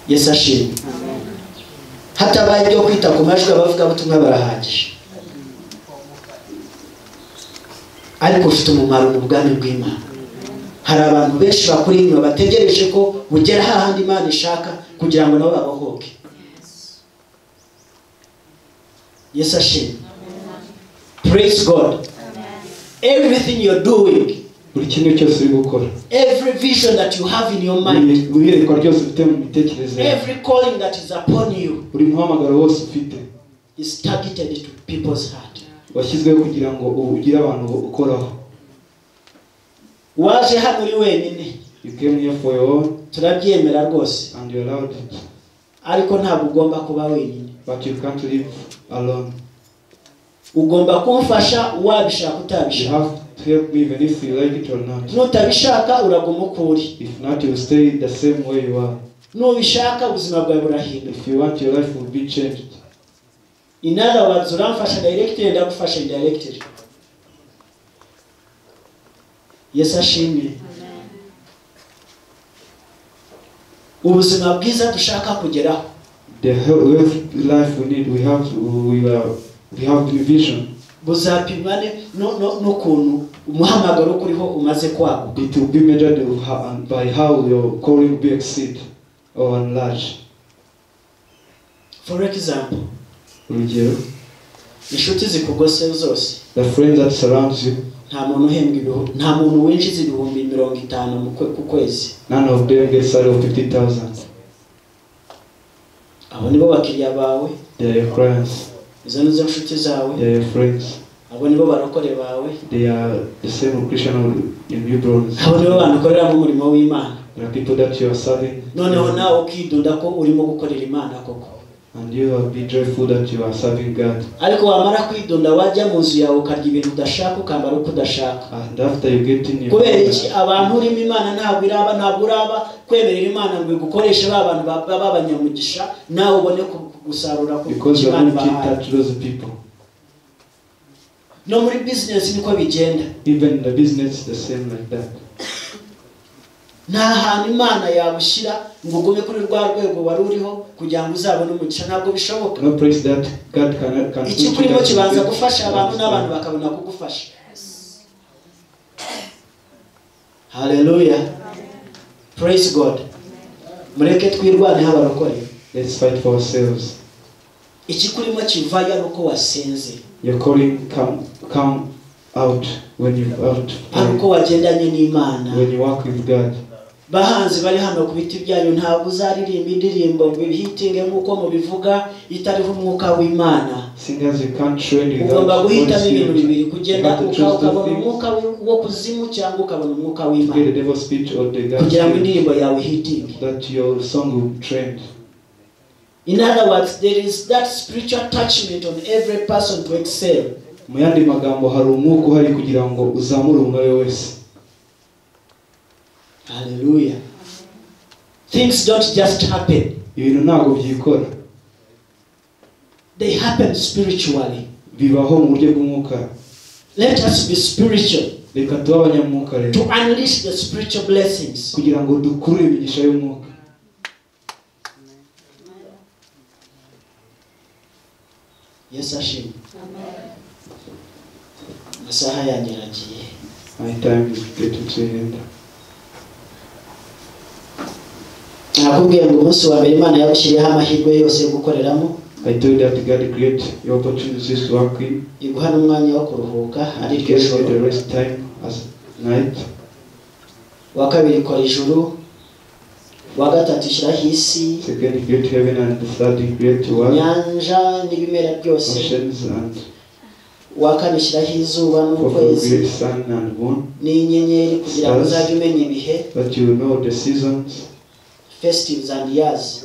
Yes, ashimwe. Hatabaye byo kwita ku majwi abavuga butumwa barahagije. Ariko ufite umumaro mu bwami bw'Imana. Hari abantu benshi bakuri inyuma bategereje ko bugera hahandi Imana ishaka kugira ngo nabo babohoke. Yes, ashimwe. Praise God. Everything you're doing, buri kintu cyose uri gukora, every vision that you have in your mind, buri yerekwa ryose ufite mu mitekerereze, every calling that is upon you, buri muhamagaro wose ufite is targeted to people's heart. washyizweho kugira ngo ugire abantu ukoraho. Waje hano uri wenyine, You came here for your own, turabyemera rwose, and you allowed it, ariko ntabwo ugomba kuba wenyine. but you can't live alone. Ugomba kumfasha wabishaka You utabishaka. have to help me even if you like it or not. Nutabishaka uraguma ukuri. If not, you stay the same way you are. Nubishaka ubuzima bwawe burahinduka. If you want, your life will be changed. In other words, uramfasha directly ndagufasha indirectly. Yes, ashimwe. Ubuzima bwiza dushaka kugeraho, The health life we need, we have the vision. buzapimwa n'ukuntu umuhamagaro kuriho umaze kwaguka. It will be measured by how your calling will be exceed or enlarge. For example, Urugero, inshuti zikugose zose, the friends that surrounds you, nta muntu winjiza ibihumbi 50 ku kwezi. none of them get salary of 50,000. Abo nibo bakiriya bawe, They are your clients. izo nizo nshuti zawe, They are your friends. abo nibo barokore bawe, They are the same Christian in you brothers. abo nibo banukorera mu murimo w'Imana. There are people that you are serving, Noneho nawe ukidunda ko urimo gukorera Imana koko. and you will be joyful that you are serving God. Ariko wamara kwidunda wajya mu nzu yawe ukarya ibintu udashaka ukambara uko udashaka. And after you get in your Kubera iki abantu urimo Imana ntabwo uraba kwemerera Imana ngo igukoreshe ba bantu b'abanyamugisha nawe ubone gusarura ku because you Imana don't keep bahaye. that to those people. No muri business niko bigenda. Even in the business, the same like that. Nta hantu Imana yabushyira ngo ugume kuri rwa rwego wari uriho kugira ngo uzabone umugisha, ntabwo bishoboka. No place that God can Iki kurimo kibanza gufasha abantu n'abantu bakabona kugufasha. Hallelujah. Praise God. Mureke twirwane abarokore. Let's fight for ourselves. Iki kurimo kivayo nuko wasenze. Your calling come out when you out. Aruko wagendanye n'Imana. When you work with God. Bahanzi bari hano ku biti byanyu ntabwo uzaririmba indirimbo bihitinge nkuko mubivuga itariho umwuka w'Imana. Singers, you can't train without. Ugomba guhitamo ibintu bibiri, kugenda ukabona umwuka wo kuzimu cyangwa ukabona umwuka w'Imana. Get the devil's speech or the God's Kugira ngo speech, indirimbo yawe hitinge. that your song will be trained. In other words, there is that spiritual attachment on every person to excel. Mu yandi magambo hari umwuka uhari kugira ngo uzamure umwe wese. Hallelujah. Things don't just happen. Ibintu ntabwo byikora. They happen spiritually. Bibaho mu buryo bw'umwuka. Let us be spiritual. Reka tube abanyamwuka rero. To unleash the spiritual blessings. Kugira ngo dukurure imigisha y'umwuka. Yes, ashimwe. Masaha yanyiragiye. My time is getting to an end. Nakubwiye ngo umunsi wa mbere Imana yabushyiriyeho amahirwe yose yo gukoreramo. I told that God create your opportunities to work in. Iguha n'umwanya wo kuruhuka ari It ryo gives you the joro. rest time as night. Wa kabiri ikora ijuru. Wa gatatu ishyiraho isi, Second, create heaven, and the third, create the world, inyanja n'ibimera byose. oceans, and Wa kane ishyiraho izuba fourth, n'ukwezi create sun and moon, n'inyenyeri kugira ngo uzajye umenya ibihe. that you know the seasons, Festivals and years.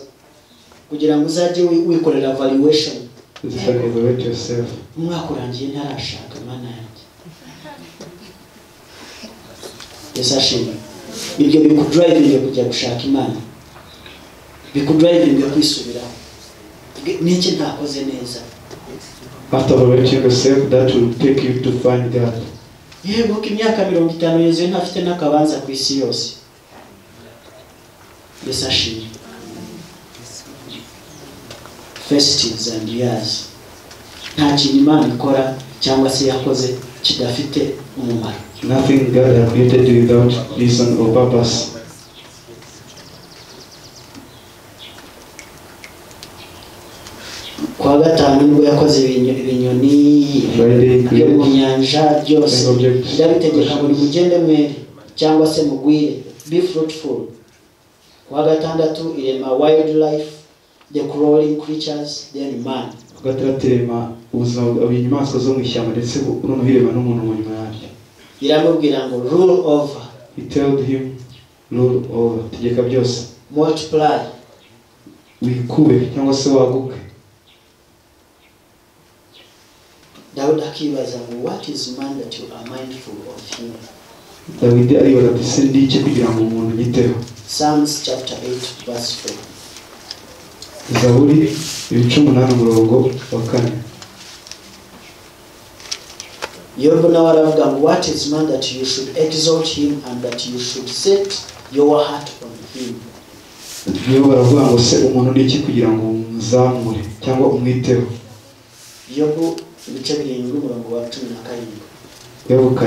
Kugira ngo uzajye wikorera evaluation. that you can evaluate yourself. Umwaka urangiye ntarashaka Mana yanjye. Yesu ashimwe. Ibyo bikudrivinge kujya gushaka Imana. Bikudrivinge kwisubiraho. Niki ntakoze neza. After evaluating yourself, that will take you to find God. Yego ko imyaka 50 yeze ntafite n'akabanza ku isi yose. Yesu ashimwe. Festivals and years. Nta kintu Imana ikora cyangwa se yakoze kidafite umumaro. Nothing God has created without reason or purpose. Kwa gatanu nibwo yakoze inyoni byo mu nyanja byose birabitegeka ngo nimugende mwere cyangwa se mugwire, be fruitful. Kwa gatandatu irema wildlife, the crawling creatures, then man. Gataraterema ubuzima bw'inyamaswa zo mu ishyamba ndetse n'unuhirema n'umuntu mu nyuma yaryo. Iramubwira ngo rule over. He told him rule over, tegeka byose. Multiply, wikube cyangwa se waguke. Dawudi akibaza ngo what is man that you are mindful of him? Dawidi aribaza ati se ndiki kugira ngo umuntu yiteho. Psalms chapter 8 verse 4. Zaburi 8:4. Yobu nawe aravuga ngo what is man that you should exalt him and that you should set your heart on him? Yobu aravuga ngo se umuntu ndiki kugira ngo umuzamure cyangwa umwiteho. Yobu ibice 7:17. Yobu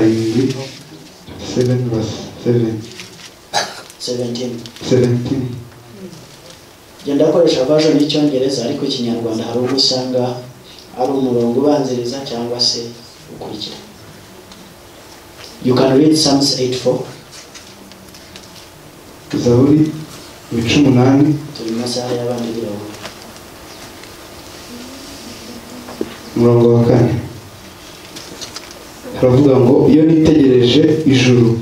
7:17. Genda koresha version y'Icyongereza ariko Ikinyarwanda hari ubwo usanga ari umurongo ubanziriza cyangwa se ukurikira. You can read Psalms 8:4. Zaburi 8:8. Turi masaha y'abandi birawo. Umurongo wa 4. Haravuga ngo iyo nitegereje ijuru,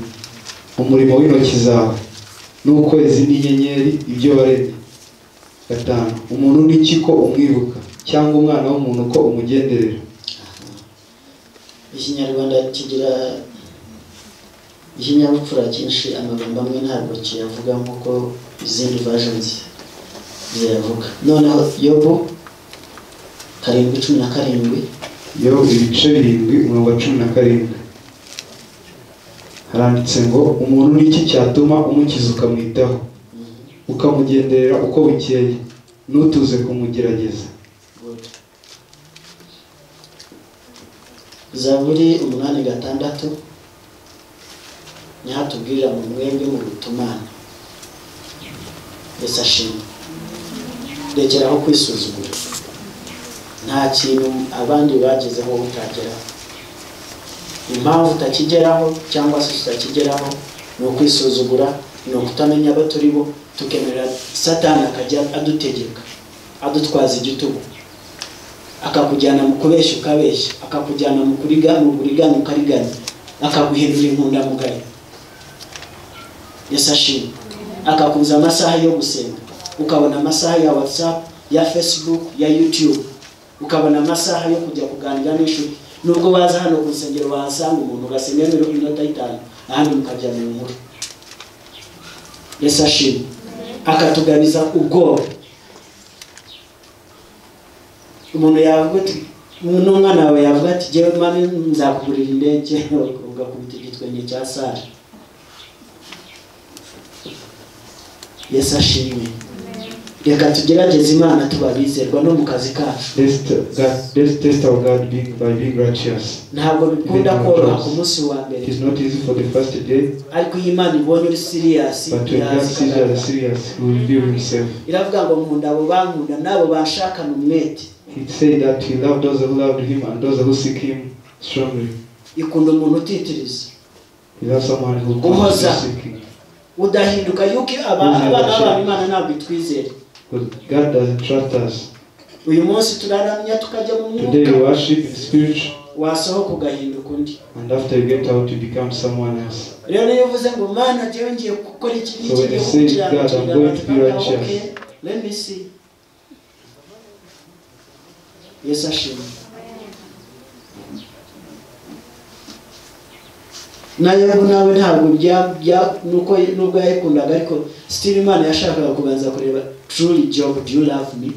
umurimo w'intoki zawe n'ukwezi n'inyenyeri ibyo waremye. 5. Umuntu n'iki ko umwibuka cyangwa umwana w'umuntu ko umugenderera. Ikinyarwanda kigira ikinyabupfura cyinshi, amagambo amwe ntabwo kiyavuga nk'uko izindi versions ziyavuga. Noneho Yobu 7:17. Yobu 7:17. Haranditse ngo umuntu n'iki cyatuma umukiza ukamwitaho ukamugenderera uko bukeye n'utuze kumugerageza. Zaburi 8:6 nihatubwirira mu mwembe mu butumana. Yesu ashimwe. Rekeraho kwisuzugura. Nta kintu abandi bagezeho utageraho. Impamvu utakigeraho cyangwa se utakigeraho ni ukwisuzugura, ni ukutamenya abo turi bo, tukemerera Satani akajya adutegeka, adutwaza igitugu, akakujyana mu kubeshya ukabeshya, akakujyana mu buriganya ukariganya, akaguhindura inkundamugayo. Yesu ashimwe. Akakuza amasaha yo gusenga, ukabona amasaha ya WhatsApp, ya Facebook, ya YouTube, ukabona amasaha yo kujya kuganira n'inshuti. Nubwo baza hano ku nsengero bahasanga umuntu ugasengera iminota 5 ahandi mukajya mu nkuru. Yesu ashimwe. Akatugabiza ubwoba. Umuntu yavuga ati n'umwana wawe yavuga ati jewe mani nzakugurira indege ugakubita igitwenge cya Sara. Yesu ashimwe. Reka tugerageze Imana tubabizerwa no mu kazi kacu. Test of God by being righteous. Ntabwo bikunda koroha ku munsi wa mbere. It is not easy for the first day. Ariko Imana ibonye uri serious. But when God sees you as serious, He will reveal Himself. Iravuga ngo nkunda abo bankunda nabo bashakana umwete. He said that He loved those who loved Him and those who seek Him strongly. Ikunda umuntu utitiriza. He loves someone who comes to seek Him. Udahinduka yuko abana Imana ntabwo itwizera. Because God doesn't trust us. Uyu munsi turaramya tukajya mu mwuka. Today we worship in spirit. Wasohoka ugahinduka undi. And after you get out, you become someone else. Rero niyo uvuze ngo Mana jewe ngiye gukora iki So when you say, God, I'm going to be righteous. Okay, let me see. Yes, ashimwe. Nayo nawe ntabwo nuko nubwo yayikundaga ariko still Imana yashakaga kubanza kureba truly Job, do you love me?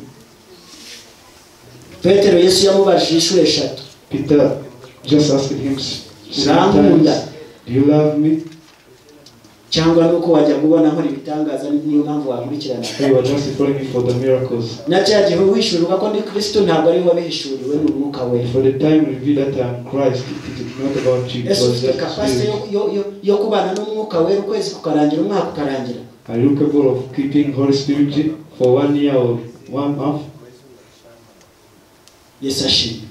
Petero Yesu yamubajije inshuro 3. Peter just asked him, do you love me? Cyangwa nuko wajya kubona nkora ibitangaza niyo mpamvu wakurikirana. You are just following for the miracles. Nacyagiye wishuruka ko ndi Kristo ntabwo ari wabihishuriwe n'umwuka we. For the time revealed that I am Christ, it is not about you. It was just capacity yo kubana n'umwuka we ukwezi kukarangira umwaka ukarangira. Are you capable of keeping Holy Spirit for 1 year or 1 month? Yes, ashimwe.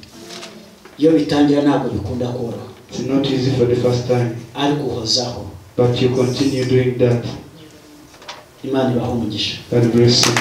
iyo bitangira ntabwo bikunda koroha. It's not easy for the first time, ariko uhozaho. but you continue doing that. Imana ibahe umugisha. God bless you.